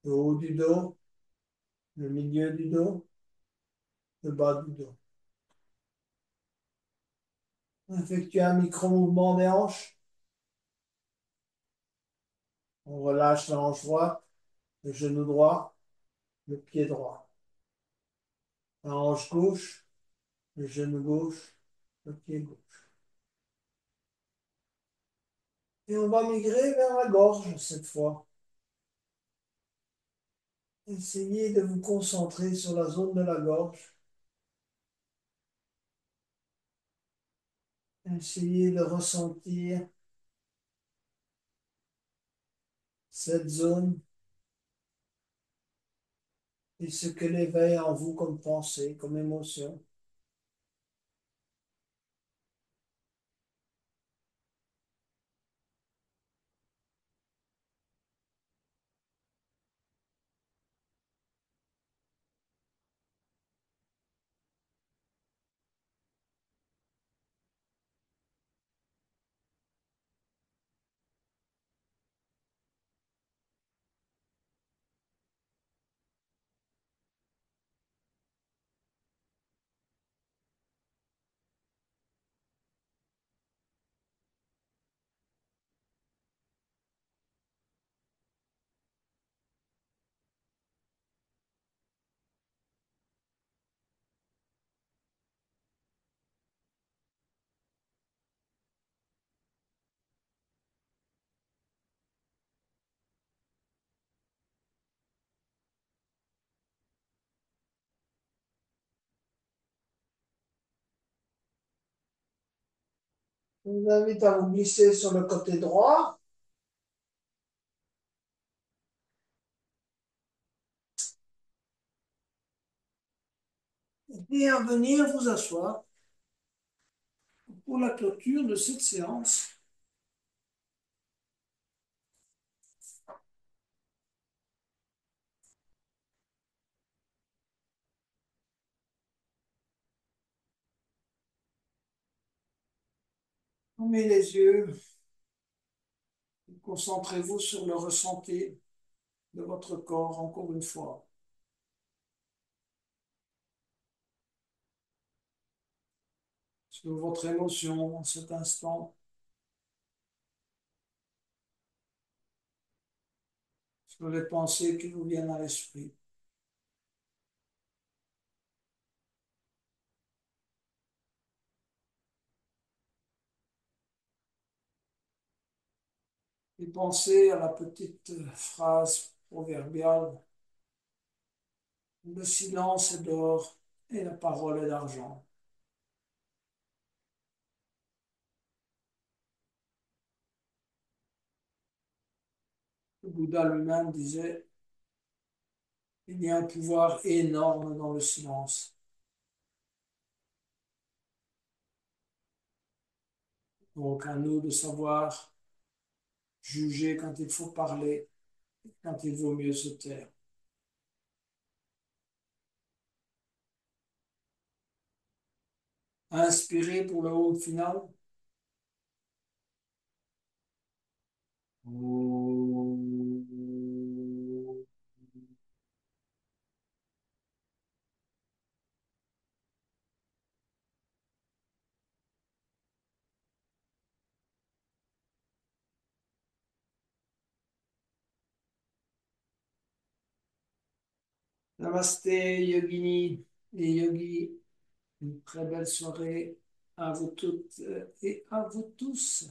Le haut du dos, le milieu du dos, le bas du dos. Effectuez un micro-mouvement des hanches. On relâche la hanche droite, le genou droit, le pied droit. La hanche gauche, le genou gauche, le pied gauche. Et on va migrer vers la gorge cette fois. Essayez de vous concentrer sur la zone de la gorge. Essayez de ressentir cette zone et ce qu'elle éveille en vous comme pensée, comme émotion. Je vous invite à vous glisser sur le côté droit et à venir vous asseoir pour la clôture de cette séance. Fermez les yeux, concentrez-vous sur le ressenti de votre corps encore une fois, sur votre émotion en cet instant, sur les pensées qui vous viennent à l'esprit. Et pensez à la petite phrase proverbiale, le silence est d'or et la parole est d'argent. Le Bouddha lui-même disait, il y a un pouvoir énorme dans le silence. Donc à nous de savoir juger quand il faut parler, quand il vaut mieux se taire. Inspiré pour le home final. Namasté, yogini et yogi. Une très belle soirée à vous toutes et à vous tous.